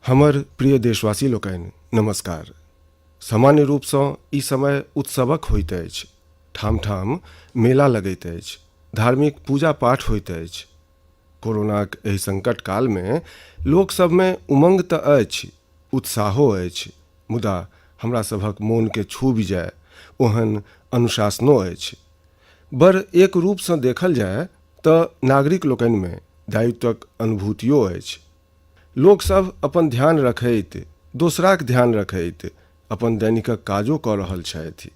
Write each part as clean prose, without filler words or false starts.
हमर प्रिय देशवासी लोकनि नमस्कार। सामान्य रूपसँ ई समय उत्सवक होइत अछि। ठाम ठाम मेला लगैत अछि, धार्मिक पूजा पाठ होइत अछि। कोरोनाक एहि संकट कालमे लोकसभमे उमंग तऽ अछि, उत्साहो अछि, मुदा हमरा सभक मोनके छूबि जाय ओहन अनुशासनो अछि। बर एक रूपसँ देखल जाय तऽ नागरिक लोकनिमे दायित्वक अनुभूतियो अछि। लोकसभ अपन ध्यान रखैत, दोसराक ध्यान रखैत अपन दैनिकक काजो कऽ रहल छथि।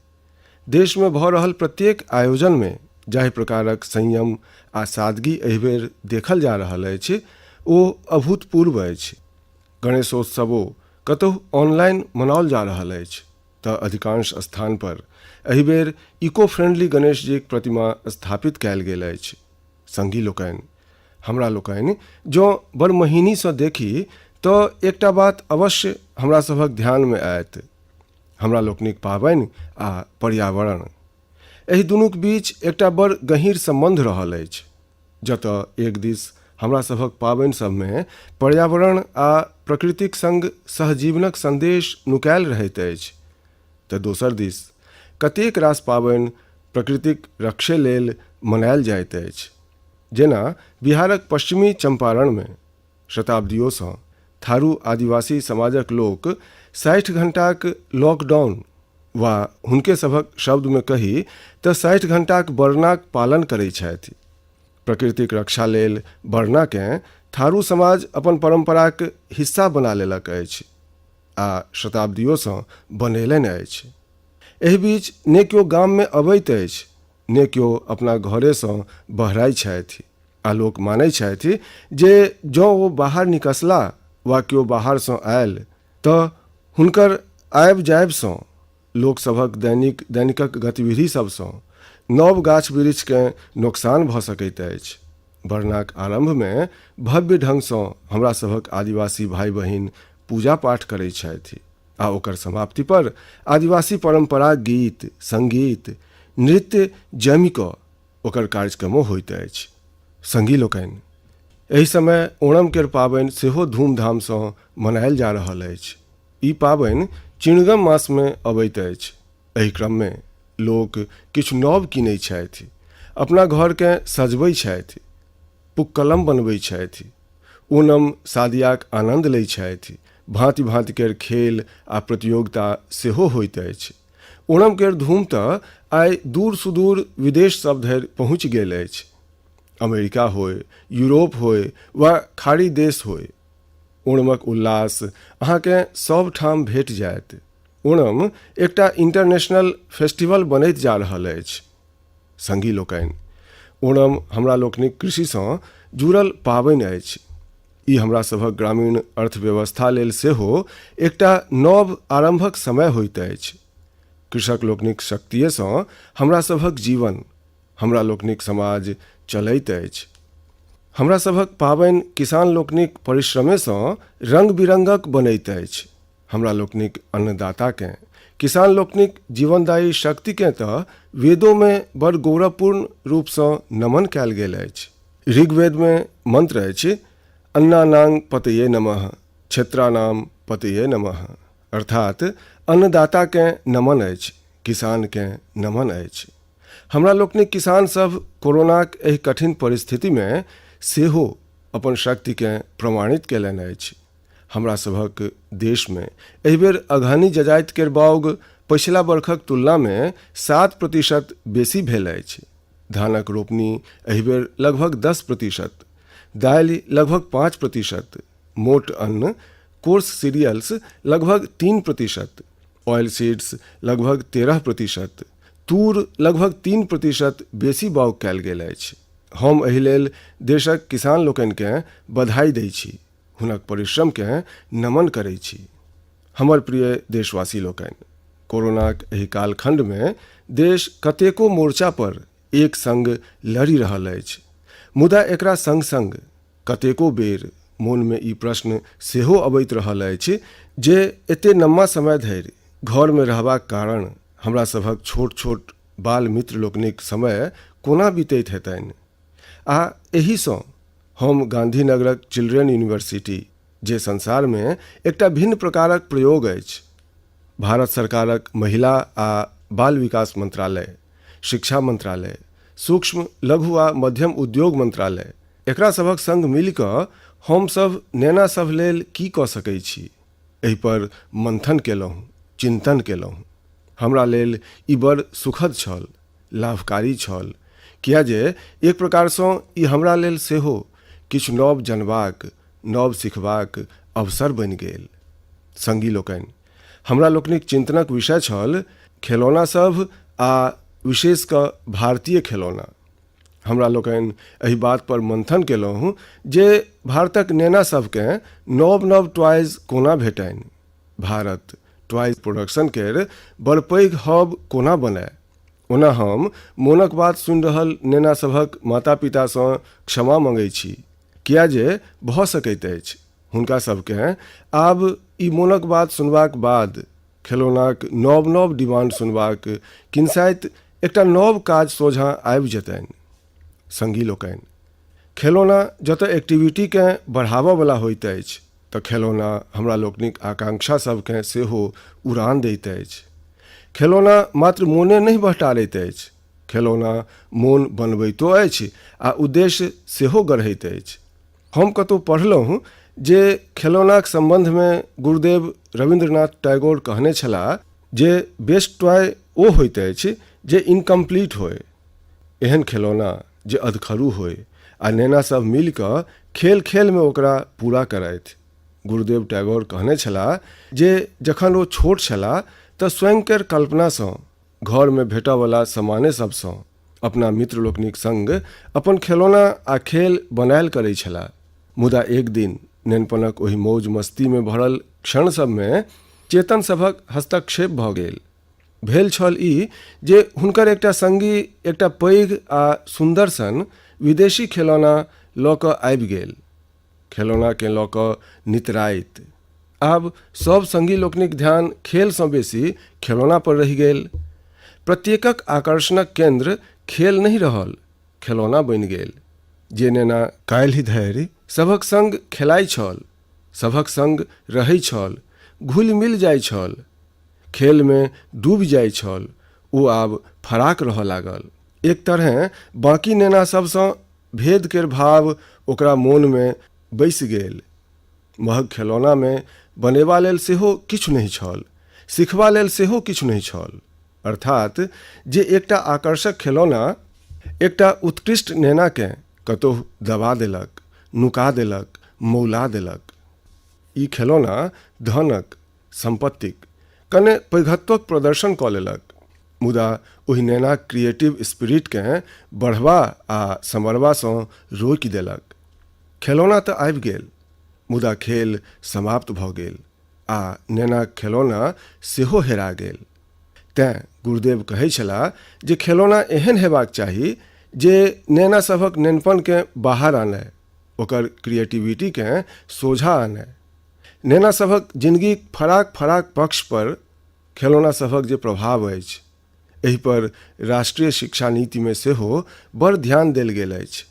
देशमे भऽ रहल प्रत्येक आयोजनमे जाहि प्रकारक संयम आ सादगी एहिबेर देखल जा रहल अछि ओ अभूतपूर्व अछि। गणेशोत्सवो कतहु ऑनलाइन मनाओल जा रहल अछि तऽ अधिकांश स्थान पर एहिबेर इको फ्रेंडली गणेश जीक प्रतिमा स्थापित कयल गेल अछि। संगी लोकनि, हमरा लोकनि जँ बड़ महीनीसँ देखी तऽ एकटा बात अवश्य हमरा सभक ध्यानमे आयत, हमरा लोकनिक पाबनि आ पर्यावरण। एहि दुनूक बीच एकटा बड़ गहीँर सम्बन्ध रहल अछि। जतऽ एक दिस हमरा सभक पाबनि सभमे पर्यावरण आ प्रकृतिक संग सहजीवनक संदेश नुकायल रहैत अछि, तऽ दोसर दिस कतेक रास पाबनि प्रकृतिक रक्षे लेल मनायल जाइत अछि। जेना बिहारक पश्चिमी चंपारणमे शताब्दियोसँ थारू आदिवासी समाजक लोक 60 घंटाक लॉकडाउन वा हुनके सभक शब्दमे कही तऽ 60 घंटाक बरनाक पालन करैत छथि। प्रकृतिक रक्षा लेल बरनाकेँ थारू समाज अपन परंपराक हिस्सा बना लेलक अछि आ शताब्दियोसँ बनेलनि अछि। एहि बीच ने केओ गाममे अबैत अछि, ने केओ अपना घरेसँ बहराइ छथि आ लोक मानै छथि जे जँ ओ बाहर निकसला वा केओ बाहरसँ आयल तऽ हुनकर आबि जायबसँ लोकसभक दैनिकक गतिविधि सभसँ नव गाछ वृक्षकेँ नोकसान भऽ सकैत अछि। बरनाक आरंभमे भव्य ढङ्गसँ हमरा सभक आदिवासी भाई बहिन पूजा पाठ करैत छथि आ ओकर समाप्ति पर आदिवासी परंपरा गीत, संगीत, नृत्य जमि कऽ ओकर कार्यक्रमो होइत अछि। संगी लोकनि, एहि समय ओणम केर पाबनि सेहो धूमधामसँ मनायल जा रहल अछि। ई पाबनि चिणगम मासमे अबैत अछि। एहि क्रममे लोक किछु नव कीनैत छथि, अपना घरकेँ सजबैत छथि, पुक्कलम बनबैत छथि, ओणम सादियाक आनन्द लैत छथि। भांति भांति केर खेल आ प्रतियोगिता सेहो होइत अछि। ओणम केर धूम तऽ आइ दूर सुदूर विदेश सभ धरि पहुँचि गेल अछि। अमेरिका होय, यूरोप होय वा खाड़ी देश होय, ओणमक उल्लास अहाँकेँ सभ ठाम भेट जायत। ओणम एकटा इंटरनेशनल फेस्टिवल बनैत जा रहल अछि। संगी लोकनि, ओणम हमरा लोकनिक कृषिसँ जुड़ल पाबनि अछि। ई हमरा सभक ग्रामीण अर्थव्यवस्था लेल सेहो एकटा नव आरंभक समय होइत अछि। कृषक लोकनिक शक्तियेसँ हमरा सभक जीवन, हमरा लोकनिक समाज चलैत अछि। हमरा सभक पाबनि किसान लोकनिक परिश्रमेसँ रंग बिरंगक बनैत अछि। हमरा लोकनिक अन्नदाताकेँ, किसान लोकनिक जीवनदायी शक्तिकेँ तऽ वेदोमे बड़ गौरवपूर्ण रूपसँ नमन कयल गेल अछि। ऋग्वेदमे मंत्र अछि, अन्नानां पतये नमः, क्षेत्राणाम पतये नमः। अर्थात अन्नदाताकेँ नमन अछि, किसानकेँ नमन अछि। हमरा लोकनिक किसान सब कोरोनाक एहि कठिन परिस्थितिमे सेहो अपन शक्तिकेँ प्रमाणित केलनि अछि। हमरा सभक देशमे एहिबेर अगहनी जजाति केर बाउग पछिला बरखक तुलनामे 7% बेसी भेल अछि। धानक रोपनी एहिबेर लगभग 10%, दालि लगभग 5%, मोट अन्न कोर्स सीरियल्स लगभग 3%, ऑयल सीड्स लगभग 13%, तूर लगभग 3% बेसी बाउग कयल गेल अछि। हम एहि लेल देशक किसान लोकनिकेँ बधाई दै छी, हुनक परिश्रमकेँ नमन करै छी। हमर प्रिय देशवासी लोकनि, कोरोनाक एहि कालखंडमे देश कतेको मोर्चा पर एक संग लड़ि रहल अछि, मुदा एकरा संग संग कतेको बेर मोनमे ई प्रश्न सेहो अबैत रहल अछि जे एते लम्बा समय धरि घरमे रहबाक कारण हमरा सभक छोट छोट बाल मित्र लोकनिक समय कोना बीतैत हेतनि। आ एहिसँ हम गांधीनगरक चिल्ड्रेन यूनिवर्सिटी जे संसार में एकटा भिन्न प्रकारक प्रयोग अछि। भारत सरकारक महिला आ बाल विकास मंत्रालय, शिक्षा मंत्रालय, सूक्ष्म लघु आ मध्यम उद्योग मंत्रालय, एकरा सभक संग मिल कऽ हमसभ नेना सभ लेल की कऽ सकैत छी, एहि पर मंथन केलहुँ, चिंतन केलहुँ। हमरा लेल ई बड़ सुखद छल, लाभकारी छल, किया जे एक प्रकारसँ ई हमरा लेल सेहो किछु नव जनबाक, नव सिखबाक अवसर बनि गेल। संगी लोकनि, हमरा लोकनिक चिंतनक विषय छल खेलौना सब आ विशेष कऽ भारतीय खेलौना। हमरा लोकनि एहि बात पर मंथन केलहुँ जे भारतक नेना सबकेँ नव नव टॉयज कोना भेटनि, भारत टॉयज प्रोडक्शन केर बड़ पैघ हब कोना बनय। ओना हम मोनक बात सुनि रहल नेना सभक माता पितासँ क्षमा मंगै छी, किया जे भऽ सकैत अछि हुनका सभकेँ आब ई मोनक बात सुनबाक बाद खेलौनाक नव नव डिमांड सुनबाक किन्साइत एकटा नव काज सोझाँ आबि जेतनि। संगी लोकनि, खेलौना जतऽ एक्टिविटीकेँ बढ़ाबऽवला होइत अछि तऽ खेलौना हमरा लोकनिक आकांक्षा सभकेँ सेहो उड़ान दैत अछि। खेलौना मात्र मोने नहि बहटारैत अछि, खेलौना मोन बनबैतो अछि आ उद्देश्य सेहो गढ़ैत अछि। हम कतहु पढ़लहुँ जे खेलौनाक सम्बन्धमे गुरुदेव रविन्द्रनाथ टैगोर कहने छलाह जे बेस्ट टॉय ओ होइत अछि जे इनकम्प्लीट होय, एहन खेलौना जे अधखरू होय आ नेना सब मिल कऽ खेल खेलमे ओकरा पूरा करथि। गुरुदेव टैगोर कहने छलाह जे जखन ओ छोट छलाह तऽ स्वयं केर कल्पनासँ घरमे भेटयवला सामाने सबसँ अपना मित्र लोकनिक संग अपन खेलौना आ खेल बनायल करै छलाह। मुदा एक दिन नेनपनक ओहि मौज मस्तीमे भरल क्षण सबमे चेतन सभक हस्तक्षेप भऽ गेल। भेल छल ई जे हुनकर एकटा संगी एकटा पैघ आ सुन्दर सन विदेशी खेलौना लऽ कऽ आबि गेल। खेलौनाकेँ लऽ कऽ नितराइत आब सब संगी लोकनिक ध्यान खेलसँ बेसी खेलौना पर रहि गेल। प्रत्येकक आकर्षणक केंद्र खेल नहि रहल, खेलौना बनि गेल। जे नेना काल्हि धरि सभक संग खेलाइ छल, सभक संग रहै छल, घुलि मिल जाइ छल, खेलमे डूबि जाइ छल, ओ आब फराक रहऽ लागल। एक तरहेँ बाकी नेना सबसँ भेद केर भाव ओकरा मोनमे बैसि गेल। महग खेलौनामे बनेबा लेल सेहो किछु नहि छल, सिखबा लेल सेहो किछु नहि छल। अर्थात जे एकटा आकर्षक खेलौना एकटा उत्कृष्ट नेनाकेँ कतहु दबा देलक, नुका देलक, मौला देलक। ई खेलौना धनक, संपत्तिक कने पैघत्वक प्रदर्शन कऽ लेलक, मुदा ओहि नेनाक क्रिएटिव स्पिरिटकेँ बढ़बा आ संवरबासँ रोकि देलक। खेलौना तऽ आबि गेल, मुदा खेल समाप्त भऽ गेल आ नेनाक खेलौना सेहो हेरा गेल। तेँ गुरुदेव कहै छलाह जे खेलौना एहन हेबाक चाही जे नेना सभक नेनपनकेँ बाहर आनय, ओकर क्रिएटिविटीकेँ सोझा आनय। नेना सभक जिनगीक फराक फराक पक्ष पर खेलौना सभक जे प्रभाव अछि, एहि पर राष्ट्रीय शिक्षा नीतिमे सेहो बड़ ध्यान देल गेल अछि।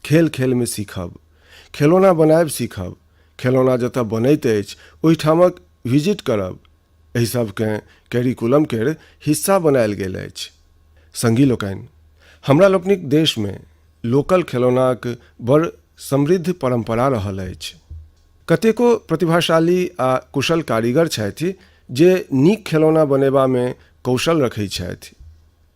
खेल खेलमे सीखब, खेलौना बनायब सीखब, खेलौना जतऽ बनैत अछि ओहिठामक विजिट करब, एहि सबकेँ कैरिकुलम केर हिस्सा बनायल गेल अछि। संगी लोकनि, हमरा लोकनिक देशमे लोकल खेलौनाक बड़ समृद्ध परंपरा रहल अछि। कतेको प्रतिभाशाली आ कुशल कारीगर छथि जे नीक खेलौना बनेबामे कौशल रखैत छथि।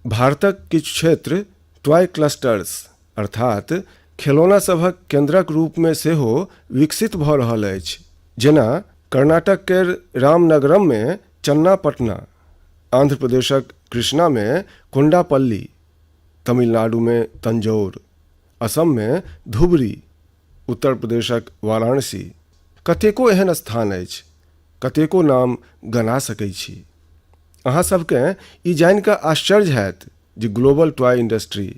भारतक किछु क्षेत्र टॉय क्लस्टर्स अर्थात खेलौना सभक केंद्रक रूपमे सेहो विकसित भऽ रहल अछि, जेना कर्नाटक केर रामनगरममे चन्नापटना, आंध्र प्रदेशक कृष्णामे कोंडापल्ली, तमिलनाडुमे तंजौर, असममे धुबरी, उत्तर प्रदेशक वाराणसी। कतेको एहन स्थान अछि, कतेको नाम गना सकैत छी। अहाँ सबकेँ ई जानि कऽ आश्चर्य हैत जे global toy industry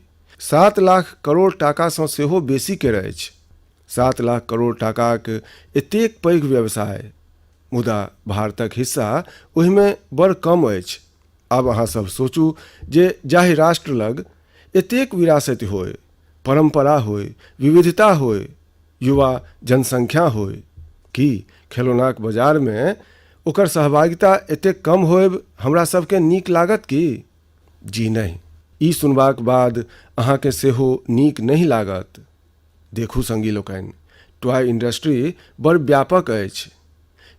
7 lakh crore टाकासँ सेहो बेसी केर अछि। 7 लाख करोड़ टाकाक एतेक पैघ व्यवसाय, मुदा भारतक हिस्सा ओहिमे बड़ कम अछि। आब अहाँ सब सोचू जे जाहि राष्ट्र लग एतेक विरासत होय, परंपरा होय, विविधता होय, युवा जनसंख्या होय, कि खेलौनाक बाजार में ओकर सहभागिता एतेक कम होएब हमरा सबके नीक लागत की? जी नहीं। ई सुनबाक बाद अहाँके सेहो नीक नहीं लागत। देखू संगी लोकनि, टॉय इंडस्ट्री बड़ व्यापक अछि।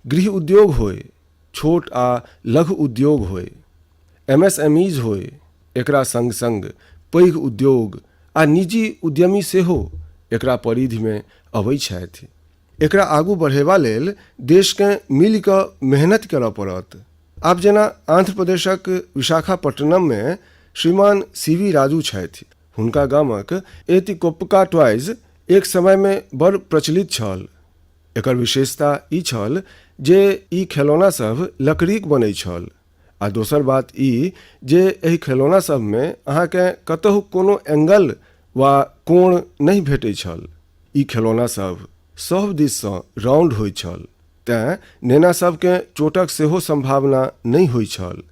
गृह उद्योग होय, छोट आ लघु उद्योग होय, MSMEs होय, एकरा संग संग पैघ उद्योग आ निजी उद्यमी सेहो एकरा परिधिमे अबै छथि। एकरा आगू बढ़ेबा लेल देशके मिल कऽ मेहनत करऽ पड़त। आब जेना आंध्र प्रदेशक विशाखापट्टनममे श्रीमान CV राजू छथि। हुनका गामक एतिकोप्पका टॉयज एक समयमे बड़ प्रचलित छल। एकर विशेषता ई छल जे ई खिलौना सब लकड़ीक बनै छल, आ दोसर बात ई जे एहि खिलौना सबमे अहाँके कतहु कोनो एंगल वा कोण नहीं भेटै छल। ई खिलौना सब दिससँ राउंड होइ छल, तेँ नेना सबके चोटक सेहो संभावना नहीं होइ छल।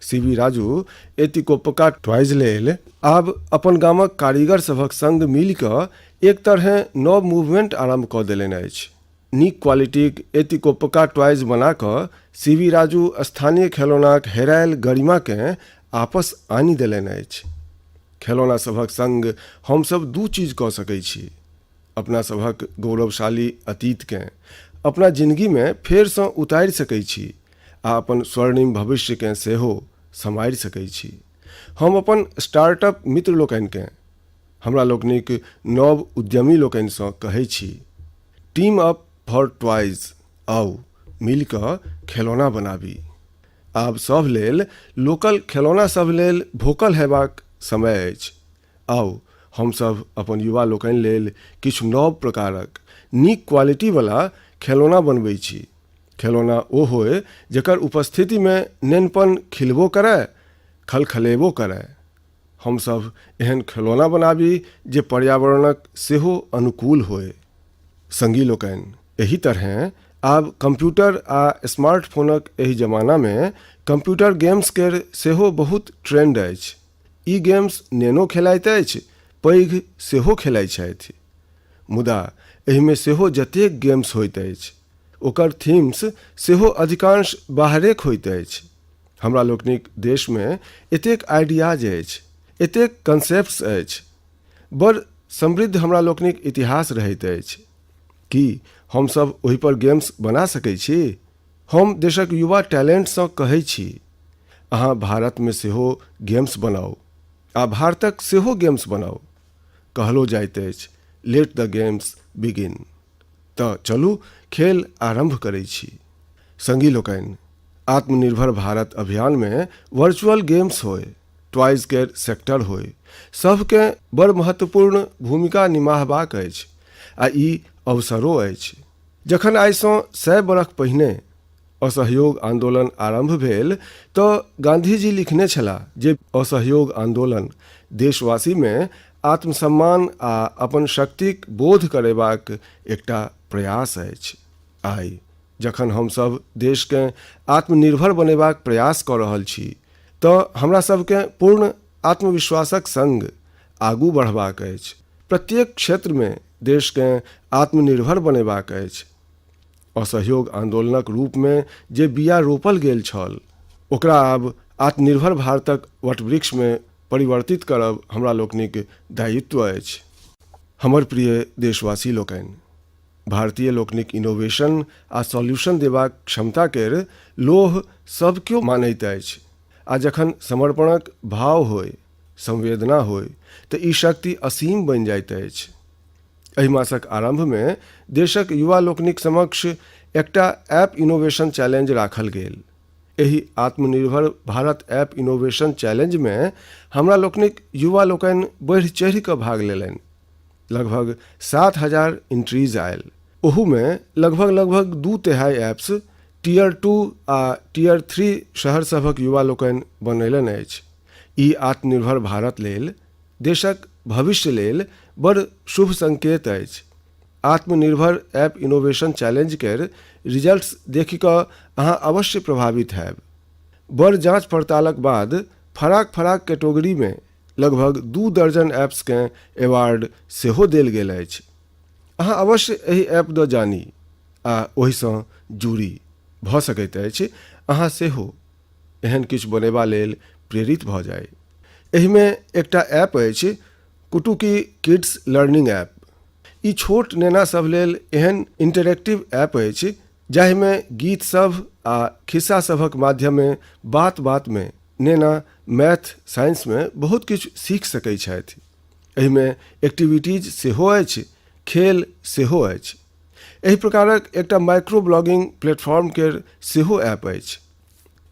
CV राजू एतिकोप्पका टॉयज लेल आब अपन गामक कारीगर सभक संग मिल कऽ एक तरहे नव मूवमेंट आरम्भ कऽ देलनि अछि। नीक क्वालिटीक एतिकोप्पका टॉयज बना कऽ CV राजू स्थानीय खिलौनाक हेरायल गरिमाकेँ आपस आनि देलनि अछि। खिलौना सभक संग हमसभ दू चीज कऽ सकै छी: अपना सभक गौरवशाली अतीतकेँ अपना जिंदगीमे फेरसँ उतारि सकै छी आ अपन स्वर्णिम भविष्यकेँ सेहो सम्हारि सकै छी। हम अपन स्टार्टअप मित्र लोकनिकेँ, हमरा लोकनिक नव उद्यमी लोकनिसँ कहै छी, टीम अप फॉर टॉयज, आउ मिल कऽ खिलौना बनाबी। आब सभ लेल लोकल खिलौना सब लेल भोकल हेबाक समय अछि। आउ हमसभ अपन युवा लोकनि लेल किछु नव प्रकारक नीक क्वालिटीवला खिलौना बनबै छी। खिलौना ओ होय जकर उपस्थितिमे नेनपन खिलबो करय, खलखलेबो करय। हमसभ एहन खिलौना बनाबी जे पर्यावरणक सेहो अनुकूल होय। संगी लोकनि, एही तरहें आब कंप्यूटर आ स्मार्टफोनक एहि जमानामे कंप्यूटर गेम्स केर सेहो बहुत ट्रेंड अछि। ई गेम्स नेनो खेलाइत अछि, पैघ सेहो खेलाइत छथि। मुदा एहिमे सेहो जतेक गेम्स होइत अछि, ओकर थीम्स सेहो अधिकांश बाहरेक होइत अछि। हमरा लोकनिक देशमे एतेक आइडियाज अछि, एतेक कंसेप्ट्स अछि, बड़ समृद्ध हमरा लोकनिक इतिहास रहैत अछि। की हमसभ ओहिपर गेम्स बना सकै छी? हम देशक युवा टैलेंटसँ कहै छी, अहाँ भारतमे सेहो गेम्स बनाउ आ भारतक सेहो गेम्स बनाउ। कहलो जाइत अछि, लेट द गेम्स बिगिन। तऽ चलू खेल आरंभ करै छी। संगी लोकनि, आत्मनिर्भर भारत अभियानमे वर्चुअल गेम्स होय, टॉयज केर सेक्टर होय, सबके बड़ महत्वपूर्ण भूमिका निभाहबाक अछि आ ई अवसरो अछि। जखन आइसँ 100 बरख पहिने असहयोग आंदोलन आरंभ भेल तऽ गांधीजी लिखने छलाह जे असहयोग आंदोलन देशवासीमे आत्मसम्मान आ अपन शक्तिक बोध करेबाक एकटा प्रयास अछि। आइ जखन हमसभ देशकेँ आत्मनिर्भर बनेबाक प्रयास कऽ रहल छी तऽ हमरा सबके पूर्ण आत्मविश्वासक संग आगू बढ़बाक अछि। प्रत्येक क्षेत्रमे देशकेँ आत्मनिर्भर बनेबाक अछि। असहयोग आंदोलनक रूपमे जे बिया रोपल गेल छल, ओकरा आब आत्मनिर्भर भारतक वटवृक्षमे परिवर्तित करब हमरा लोकनिक दायित्व अछि। हमर प्रिय देशवासी लोकनि, भारतीय लोकनिक इनोवेशन आ सॉल्यूशन देबाक क्षमता केर लोभ सब केओ मानैत अछि, आ जखन समर्पणक भाव होय, संवेदना होय तऽ ई शक्ति असीम बनि जाइत अछि। एहि मासक आरंभमे देशक युवा लोकनिक समक्ष एकटा ऐप इनोवेशन चैलेंज राखल गेल। एहि आत्मनिर्भर भारत ऐप इनोवेशन चैलेंजमे हमरा लोकनिक युवा लोकनि बढ़ि चढ़ि कऽ भाग लेलनि। लगभग 7,000 एंट्रीज आयल। ओहूमे लगभग 2/3 ऐप्स टियर 2 आ टियर 3 शहर सभक युवा लोकनि बनौलनि अछि। ई आत्मनिर्भर भारत लेल, देशक भविष्य लेल बड़ शुभ संकेत अछि। आत्मनिर्भर ऐप इनोवेशन चैलेंज केर रिजल्ट्स देखि कऽ अहाँ अवश्य प्रभावित हैब। बड़ जांच पड़तालक बाद फराक कैटेगरीमे लगभग 2 दर्जन ऐप्सकेँ अवार्ड सेहो देल गेल अछि। अहाँ अवश्य एहि ऐप दऽ जानी आ ओहिसँ जुड़ी भऽ सकैत अछि, अहाँ सेहो एहन किछु बनेबा लेल प्रेरित भऽ जाय। एहिमे एकटा ऐप अछि, कुटुकी किड्स लर्निंग ऐप। ई छोट नेना सब लेल एहन इंटरैक्टिव ऐप अछि जाहिमे गीत सब आ खिस्सा सभक माध्यमे बात बात में नेना मैथ साइंस में बहुत किछु सीख सकैत छथि। एहिमे एक्टिविटीज सेहो अछि, खेल सेहो अछि। एहि प्रकारक एकटा माइक्रो ब्लॉगिंग प्लेटफॉर्म केर सेहो ऐप अछि।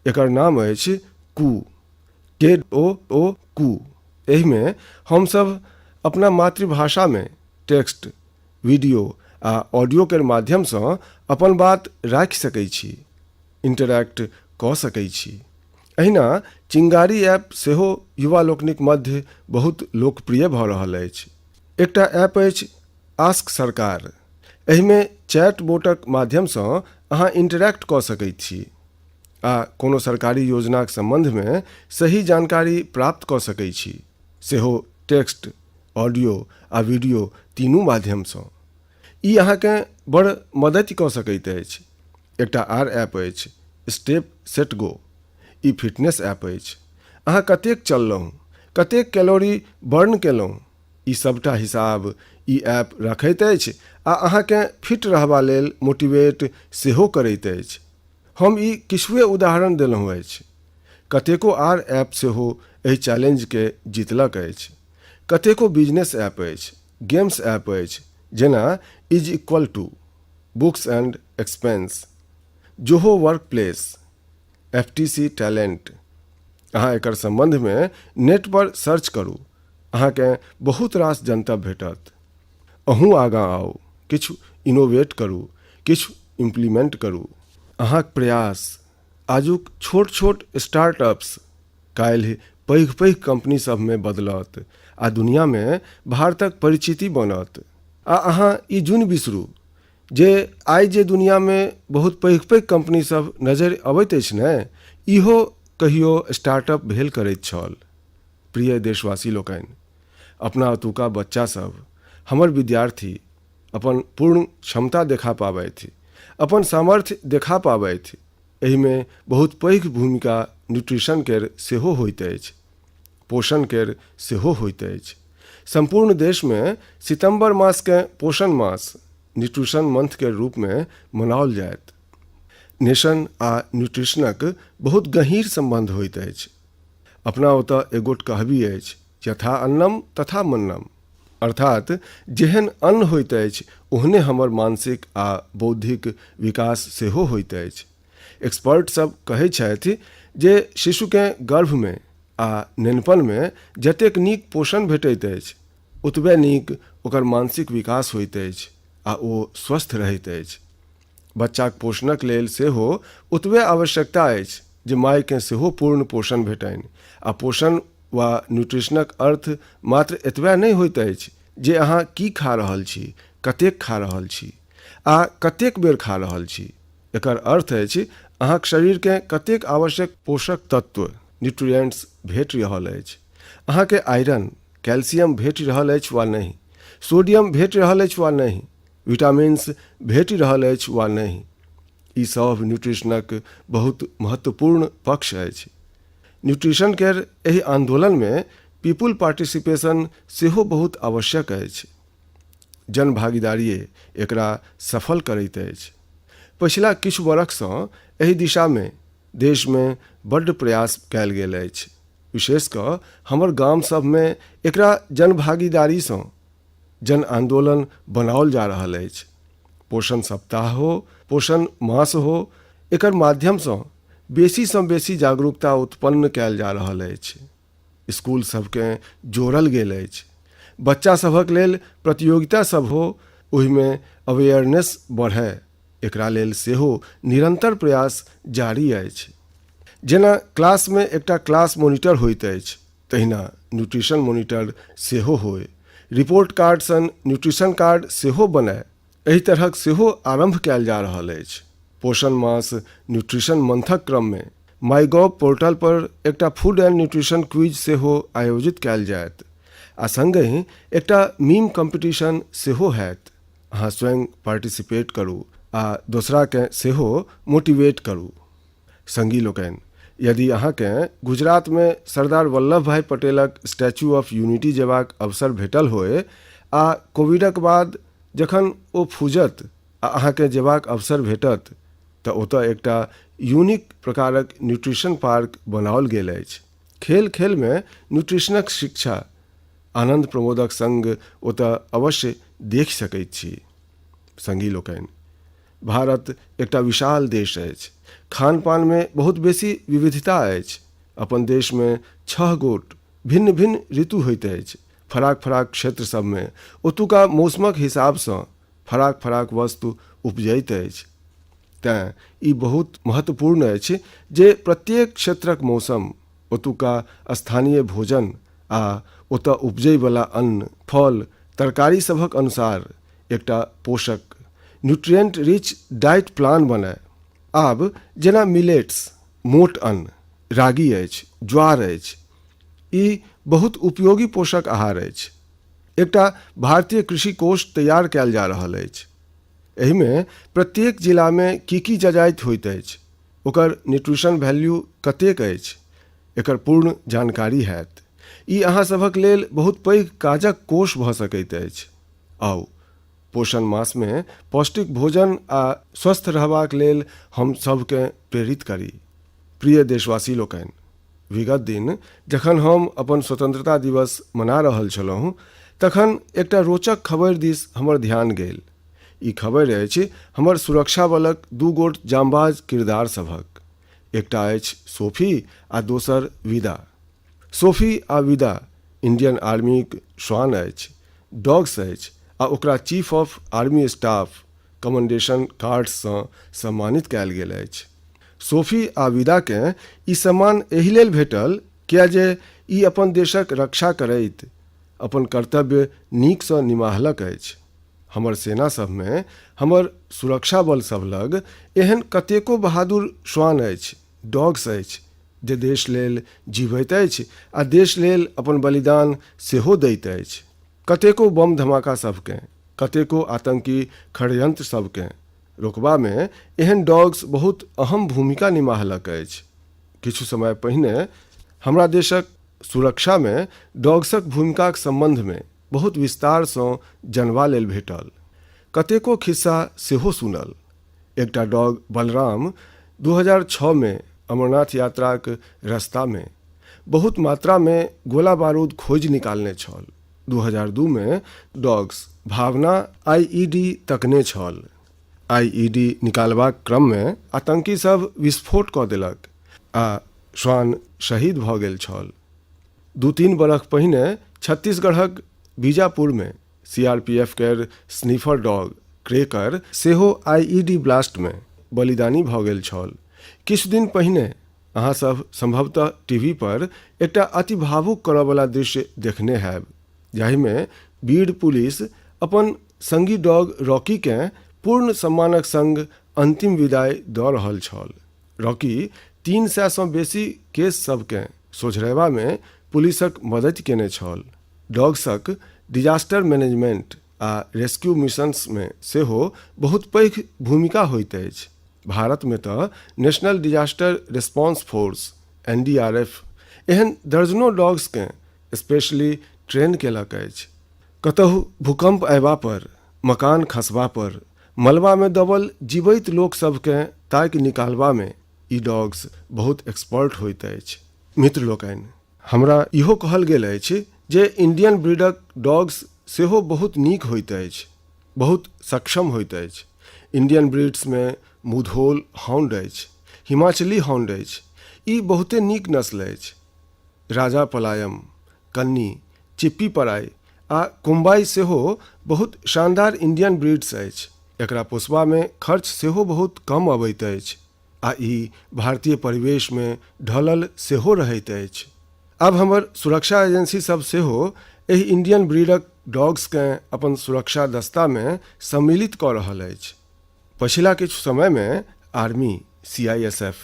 एकर नाम अछि कू। एहिमे हमसभ अपना मातृभाषा में टेक्स्ट, वीडियो आ ऑडियो के माध्यमसँ अपन बात राखि सकैत छी, इंटरैक्ट कऽ सकैत छी। अहिना चिंगारी ऐप सेहो युवा लोकनिक मध्य बहुत लोकप्रिय भऽ रहल अछि। एकटा ऐप अछि आस्क सरकार। एहिमे चैट बोटक माध्यमसँ अहाँ इंटरैक्ट कऽ सकैत छी आ कोनो सरकारी योजनाक सम्बन्धमे सही जानकारी प्राप्त कऽ सकैत छी, सेहो टेक्स्ट, ऑडियो आ वीडियो तीनू माध्यमसँ। ई अहाँकेँ बड़ मदति कऽ सकैत अछि। एकटा आर ऐप अछि स्टेप सेट गो। ई फिटनेस ऐप अछि। अहाँ कतेक चललहुँ, कतेक कैलोरी बर्न केलहुँ, ई सबटा हिसाब ई ऐप रखैत अछि आ अहाँकेँ फिट रहबा लेल मोटिवेट सेहो करैत अछि। हम ई किछुए उदाहरण देलहुँ अछि। कतेको आर ऐप सेहो एहि चैलेंजके जीतलक अछि। कतेको बिजनेस ऐप अछि, गेम्स ऐप अछि, जेना is equal to, books and expense, Zoho workplace, FTC talent. अहाँ एकर सम्बन्धमे नेट पर सर्च करू, अहाँकेँ बहुत रास जनतब भेटत। अहूँ आगाँ आउ, किछु इनोवेट करू, किछु इम्प्लीमेंट करू। अहाँक प्रयास, आजुक छोट छोट स्टार्टअप्स काल्हि पैघ पैघ कंपनी सभमे बदलत आ दुनियामे भारतक परिचिति बनत। आ अहाँ ई जुनि बिसरू जे आइ जे दुनियामे बहुत पैघ पैघ कंपनी सब नजरि अबैत अछि ने, इहो कहियो स्टार्टअप भेल करैत छल। प्रिय देशवासी लोकनि, अपना ओतुका बच्चा सब, हमर विद्यार्थी अपन पूर्ण क्षमता देखा पाबथि, अपन सामर्थ्य देखा पाबथि। एहिमे बहुत पैघ भूमिका न्यूट्रिशन केर सेहो होइत अछि, पोषण केर सेहो होइत अछि। संपूर्ण देशमे सितंबर मासकेँ पोषण मास, न्यूट्रिशन मंथ के रूप में मनाओल जायत। नेशन आ न्यूट्रिशनक बहुत गहींर संबंध होइत अछि। अपना ओतऽ एगोट कहबी अछि, यथा अन्नम तथा मन्नम, अर्थात जेहन अन्न होइत अछि ओहने हमर मानसिक आ बौद्धिक विकास सेहो होइत अछि। एक्सपर्ट सब कहै छथि जे शिशुकेँ गर्भमे आ नेनपनमे जतेक नीक पोषण भेटैत अछि, ओतबे नीक ओकर मानसिक विकास होइत अछि आ ओ स्वस्थ रहैत अछि। बच्चाक पोषणक लेल सेहो ओतबे आवश्यकता अछि जे मायकेँ सेहो पूर्ण पोषण भेटनि। आ पोषण वा न्यूट्रिशनक अर्थ मात्र एतबे नहि होइत अछि जे अहाँ की खा रहल छी, कतेक खा रहल छी आ कतेक बेर खा रहल छी। एकर अर्थ अछि अहाँक शरीरकेँ कतेक आवश्यक पोषक तत्व, न्यूट्रिएंट्स भेट रहल अछि। अहाँके आयरन, कैल्शियम भेट रहल अछि वा नहीं, सोडियम भेट रहल अछि वा नहीं, विटामिन्स भेट रहल अछि वा नहीं। ई सब न्यूट्रिशनक बहुत महत्वपूर्ण पक्ष अछि। न्यूट्रिशन केर एहि आंदोलनमे पीपुल पार्टिसिपेशन सेहो बहुत आवश्यक अछि। जन भागीदारिये एकरा सफल करैत अछि। पछिला किछु बरखसँ एहि दिशामे देशमे बड्ड प्रयास कयल गेल अछि। विशेष कऽ हमर गाम सभमे एकरा जन भागीदारीसँ जन आंदोलन बनाओल जा रहल अछि। पोषण सप्ताह हो, पोषण मास हो, एकर माध्यमसँ बेसीसँ बेसी जागरूकता उत्पन्न कयल जा रहल अछि। स्कूल सभकेँ जोड़ल गेल अछि। बच्चा सभक लेल प्रतियोगिता सब हो, ओहिमे अवेयरनेस बढ़य, एकरा लेल सेहो निरंतर प्रयास जारी अछि। जेना क्लासमे एकटा क्लास मॉनिटर होइत अछि, तहिना न्यूट्रिशन मॉनिटर सेहो होय। रिपोर्ट कार्ड सन न्यूट्रिशन कार्ड सेहो बनय, एहि तरहक सेहो आरंभ कयल जा रहल अछि। पोषण मास न्यूट्रिशन मंथक क्रममे माईगॉव पोर्टल पर एकटा फूड एंड न्यूट्रिशन क्विज सेहो आयोजित कयल जायत आ संगहि एकटा मीम कॉम्पिटिशन सेहो हैत। अहाँ स्वयं पार्टिसिपेट करू आ दोसराकेँ सेहो मोटिवेट करू। संगी लोकनि, यदि अहाँकेँ गुजरातमे सरदार वल्लभ भाई पटेलक स्टैच्यू ऑफ यूनिटी जेबाक अवसर भेटल होय आ कोविडक बाद जखन ओ फूजत आ अहाँकेँ जेबाक अवसर भेटत तऽ ओतऽ एकटा यूनिक प्रकारक न्यूट्रिशन पार्क बनाओल गेल अछि। खेल खेलमे न्यूट्रिशनक शिक्षा आनंद प्रमोदक संग ओतऽ अवश्य देख सकैत छी। संगी लोकनि, भारत एकटा विशाल देश अछि। खान पान में बहुत बेसी विविधता अछि। अपन देश में 6 गोट भिन्न भिन्न ऋतु होइत अछि। फराक फराक क्षेत्र सबमें ओतुका मौसमक हिसाबसँ फराक फराक वस्तु उपजैत अछि। तेँ ई बहुत महत्वपूर्ण अछि जे प्रत्येक क्षेत्रक मौसम, ओतुका स्थानीय भोजन आ ओतऽ उपजैवला अन्न, फल, तरकारी सभक अनुसार एकटा पोषक न्यूट्रिएंट रिच डाइट प्लान बनय। आब जेना मिलेट्स, मोट अन्न, रागी अछि, ज्वार अछि, ई बहुत उपयोगी पोषक आहार अछि। एकटा भारतीय कृषि कोष तैयार कयल जा रहल अछि। एहिमे प्रत्येक जिलामे की जजाति होइत अछि, ओकर न्यूट्रिशन वैल्यू कतेक अछि, एकर पूर्ण जानकारी हैत। ई अहाँ सभक लेल बहुत पैघ काजक कोष भऽ सकैत अछि। आउ पोषण मासमे पौष्टिक भोजन आ स्वस्थ रहबाक लेल हम सभकेँ प्रेरित करी। प्रिय देशवासी लोकनि, विगत दिन जखन हम अपन स्वतंत्रता दिवस मना रहल छलहुँ तखन एकटा रोचक खबरि दिस हमर ध्यान गेल। ई खबरि अछि हमर सुरक्षा बलक 2 गोट जांबाज किरदार सभक। एकटा अछि सोफी आ दोसर विदा। सोफी आ विदा इंडियन आर्मीक श्वान अछि, डॉग्स अछि आ ओकरा chief of army staff commendation कार्ड्ससँ सम्मानित कयल गेल अछि। सोफी आ विदाकेँ ई सम्मान एहि लेल भेटल किया जे ई अपन देशक रक्षा करैत अपन कर्तव्य नीकसँ निमाहलक अछि। हमर सेना सभमे, हमर सुरक्षा बल सभ लग एहन कतेको बहादुर श्वान अछि, डॉग्स अछि, जे देश लेल जीवैत अछि आ देश लेल अपन बलिदान सेहो दैत अछि। कतेको बम धमाका सभकेँ, कतेको आतंकी षड्यंत्र सभकेँ रोकबामे एहन डॉग्स बहुत अहम भूमिका निमाहलक अछि। किछु समय पहिने हमरा देशक सुरक्षामे डॉग्सक भूमिकाक सम्बन्धमे बहुत विस्तारसँ जनबा लेल भेटल। कतेको खिस्सा सेहो सुनल। एकटा डॉग बलराम 2006 में अमरनाथ यात्राक रास्तामे बहुत मात्रामे गोला बारूद खोजि निकालने छल। 2002 में डॉग्स भावना आईईडी तकने छल। आईईडी निकालबाक क्रममे आतंकी सब विस्फोट कऽ देलक आ श्वान शहीद भऽ गेल छल। 2-3 बरख पहिने छत्तीसगढ़क बीजापुरमे सीआरपीएफ केर स्निफर डॉग क्रेकर सेहो आईईडी ब्लास्टमे बलिदानी भऽ गेल छल। किछु दिन पहिने अहाँ सब संभवतः टीवी पर एकटा अति भावुक करयवला दृश्य देखने हैब, जाहिमे बीड पुलिस अपन संगी डॉग रॉकीकेँ पूर्ण सम्मानक संग अंतिम विदाई दऽ रहल छल। रॉकी 300सँ बेसी केस सभकेँ सोझरेबामे पुलिसक मदति केने छल। डॉग्सक डिजास्टर मैनेजमेंट आ रेस्क्यू मिशंसमे सेहो बहुत पैघ भूमिका होइत अछि। भारतमे तऽ national disaster response force NDRF एहन दर्जनों डॉग्सकेँ स्पेशली ट्रेन केलक अछि। कतहु भूकंप अयबा पर, मकान खसबा पर, मलबामे दबल जीवैत लोक सभकेँ ताकि निकालबामे ई डॉग्स बहुत एक्सपर्ट होइत अछि। मित्र लोकनि, हमरा इहो कहल गेल अछि जे इंडियन ब्रीडक डॉग्स सेहो बहुत नीक होइत अछि, बहुत सक्षम होइत अछि। इंडियन ब्रीड्समे मुधोल हाउंड अछि, हिमाचली हाउंड अछि, ई बहुते नीक नस्ल अछि। राजा पलायम, कन्नी, चिप्पी पराई आ कुम्बाई सेहो बहुत शानदार इंडियन ब्रीड्स अछि। एकरा पोसबामे खर्च सेहो बहुत कम अबैत अछि आ ई भारतीय परिवेशमे ढलल सेहो रहैत अछि। अब हमर सुरक्षा एजेंसी सब सेहो एहि इंडियन ब्रीडक डॉग्सकेँ अपन सुरक्षा दस्तामे सम्मिलित कऽ रहल अछि। पछिला किछु समयमे army, CISF,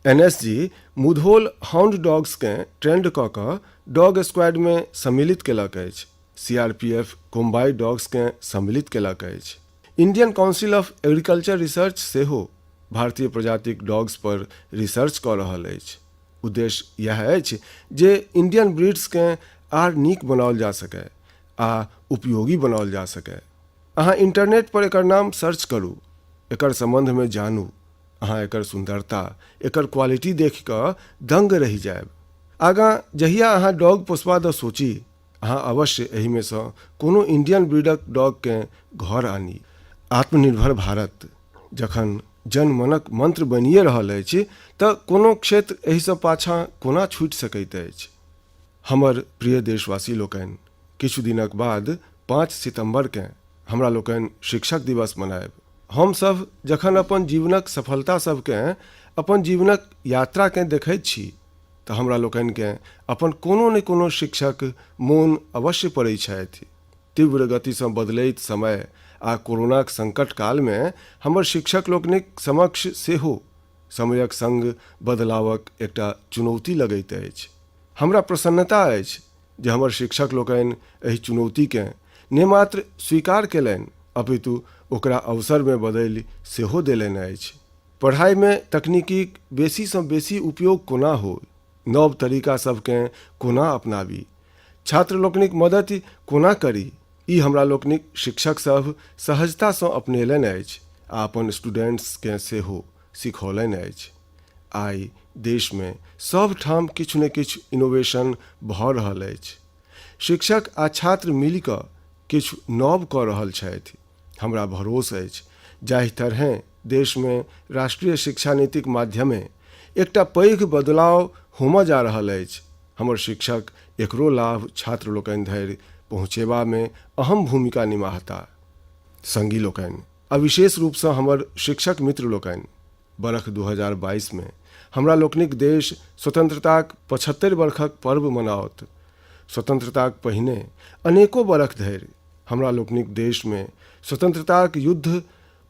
NSG Mudhol hound डॉग्सकेँ ट्रेंड कऽ कऽ डॉग स्क्वाडमे सम्मिलित केलक अछि। सीआरपीएफ कोम्बाई डॉग्सकेँ सम्मिलित केलक अछि। Indian council of agriculture research सेहो भारतीय प्रजातिक डॉग्स पर रिसर्च कऽ रहल अछि। उद्देश्य यह अछि जे इंडियन ब्रीड्सकेँ आर नीक बनाओल जा सकै आ उपयोगी बनाओल जा सकै। अहाँ इंटरनेट पर एकर नाम सर्च करू, एकर संबंधमे जानू। अहाँ एकर सुंदरता, एकर क्वालिटी देखि कऽ दंग रहि जायब। आगाँ जहिया अहाँ डॉग पोसबा दऽ सोची, अहाँ अवश्य एहिमे सँ कोनो इंडियन ब्रीडक डॉगकेँ घर आनी। आत्मनिर्भर भारत जखन जनमनक मंत्र बनिए रहल अछि तऽ कोनो क्षेत्र एहिसँ पाछाँ कोना छूटि सकैत अछि। हमर प्रिय देशवासी लोकनि, किछु दिनक बाद 5 सितम्बरकेँ हमरा लोकनि शिक्षक दिवस मनायब। हमसभ जखन अपन जीवनक सफलता सभकेँ, अपन जीवनक यात्राकेँ देखैत छी तऽ हमरा लोकनिकेँ अपन कोनो ने कोनो शिक्षक मोन अवश्य पड़ैत छथि। तीव्र गतिसँ बदलैत समय आ कोरोनाक संकट कालमे हमर शिक्षक लोकनिक समक्ष सेहो समयक संग बदलावक एकटा चुनौती लगैत अछि। हमरा प्रसन्नता अछि जे हमर शिक्षक लोकनि एहि चुनौतीकेँ ने मात्र स्वीकार केलनि अपितु ओकरा अवसरमे बदलि सेहो देलनि अछि। पढ़ाइमे तकनीकीक बेसीसँ बेसी उपयोग कोना हो, नव तरीका सभकेँ कोना अपनाबी, छात्र लोकनिक मदति कोना करी, ई हमरा लोकनिक शिक्षक सभ सहजतासँ अपनेलनि अछि आ अपन स्टूडेंट्सकेँ सेहो सिखौलनि अछि। आइ देशमे सभ ठाम किछु ने किछु इनोवेशन भऽ रहल अछि। शिक्षक आ छात्र मिलि कऽ किछु नव कऽ रहल छथि। हमरा भरोस अछि जाहि तरहेँ देशमे राष्ट्रीय शिक्षा नीतिक माध्यमे एकटा पैघ बदलाव होमऽ जा रहल अछि, हमर शिक्षक एकरो लाभ छात्र लोकनि धरि पहुँचेबामे अहम भूमिका निभाता। संगी लोकनि, आ विशेष रूपसँ हमर शिक्षक मित्र लोकनि, बरख 2022 में हमरा लोकनिक देश स्वतंत्रताक 75 वर्षक पर्व मनाओत। स्वतंत्रताक पहिने अनेको बरख धरि हमरा लोकनिक देश में स्वतंत्रताक युद्ध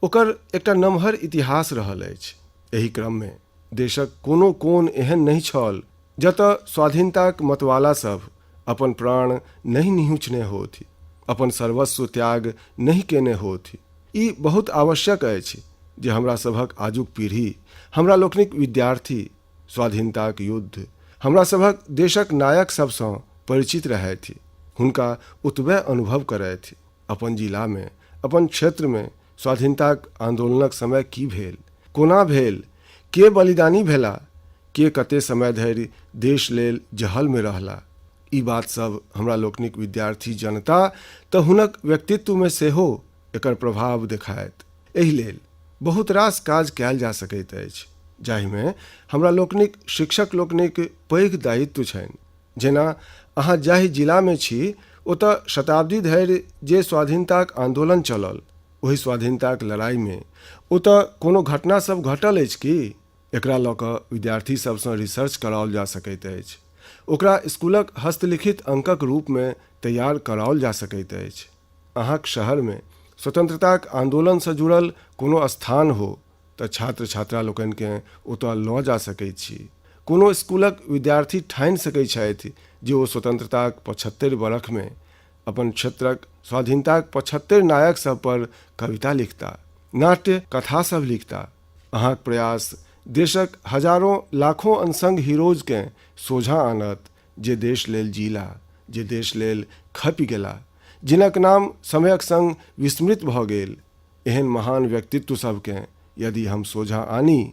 ओकर एकटा नमहर इतिहास रहल अछि। एहि क्रम में देशक कोनो कोन एहन नहीं छल जतऽ स्वाधीनताक मतवाला सब अपन प्राण नहीं निहुचने होथि, अपन सर्वस्व त्याग नहीं केने होथि। ई बहुत आवश्यक अछि जे हमरा सभक आजुक पीढ़ी, हमरा लोकनिक विद्यार्थी स्वाधीनताक युद्ध, हमरा सभक देशक नायक सबसँ परिचित रहथि, हुनका ओतबे अनुभव करथि। अपन जिला में, अपन क्षेत्र में स्वाधीनताक आंदोलनक समय की भेल, कोना भेल, के बलिदानी भेला, के कते समय धरि देश लेल जहल में रहला, ई बात सब हमरा लोकनिक विद्यार्थी जनता तऽ हुनक व्यक्तित्व में सेहो एकर प्रभाव देखायत। एहि लेल बहुत रास काज कयल जा सकैत अछि जाहिमे हमरा लोकनिक शिक्षक लोकनिक पैघ दायित्व छनि। जेना अहाँ जाहि जिला में छी ओतऽ शताब्दी धरि जे स्वाधीनताक आंदोलन चलल, ओहि स्वाधीनताक लड़ाई में ओतऽ कोनो घटना सब घटल अछि कि एकरा लऽ कऽ विद्यार्थी सबसँ रिसर्च कराओल जा सकैत अछि, ओकरा स्कूलक हस्तलिखित अंकक रूप में तैयार कराओल जा सकैत अछि। अहाँक शहर में स्वतंत्रताक आंदोलन से जुड़ल कोनो स्थान हो तऽ छात्र छात्रा लोकनिकेँ ओतऽ लऽ जा सकैत छी। कोनो स्कूलक विद्यार्थी ठानि सकैत छथि जे ओ स्वतंत्रताक 75 वर्ष में अपन क्षेत्रक स्वाधीनताक 75 नायक सब पर कविता लिखता, नाट्य कथा सब लिखता। अहाँक प्रयास देशक हजारों लाखों अनसंग हीरोज के सोझा आनत जे देश लेल जीला, जे देश लेल खपि गेला, जिनक नाम समयक संग विस्मृत भऽ गेल। एहन महान व्यक्तित्व सबके यदि हम सोझा आनी,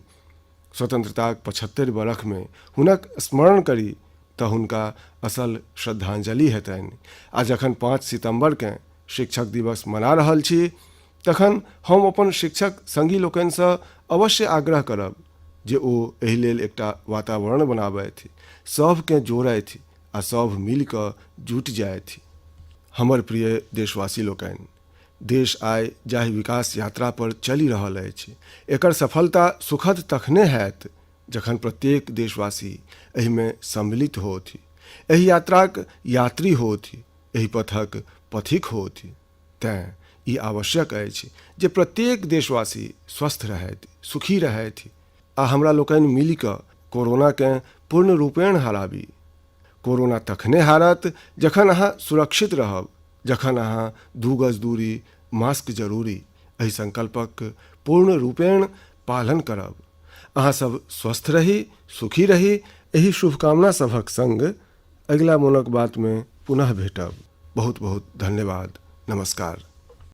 स्वतंत्रताक 75 वर्ष में हुनक स्मरण करी तऽ हुनका असल श्रद्धांजलि हेतनि। आ जखन 5 सितम्बर के शिक्षक दिवस मना रहल छी तखन हम अपन शिक्षक संगी लोकनिसँ अवश्य आग्रह करब जे ओ एहि लेल एकटा वातावरण बनाबथि, सबके जोड़थि आ सब मिल कऽ जुटि जाथि। हमर प्रिय देशवासी लोकनि, देश आइ जाहि विकास यात्रा पर चलि रहल अछि, एकर सफलता सुखद तखने हैत जखन प्रत्येक देशवासी एहिमे सम्मिलित होथि, एहि यात्राक यात्री होथि, एहि पथक पथिक होथि। तेँ ई आवश्यक अछि जे प्रत्येक देशवासी स्वस्थ रहथि, सुखी रहथि आ हमरा लोकनि मिलि कऽ कोरोनाकेँ पूर्ण रूपेण हराबी। कोरोना तखने हारत जखन अहाँ सुरक्षित रहब, जखन अहाँ 2 गज दूरी, मास्क जरूरी एहि संकल्पक पूर्ण रूपेण पालन करब। अहाँ सब स्वस्थ रही, सुखी रही। एही शुभकामना सभक संग अगिला मोनक बात में पुनः भेटब। बहुत बहुत धन्यवाद। नमस्कार।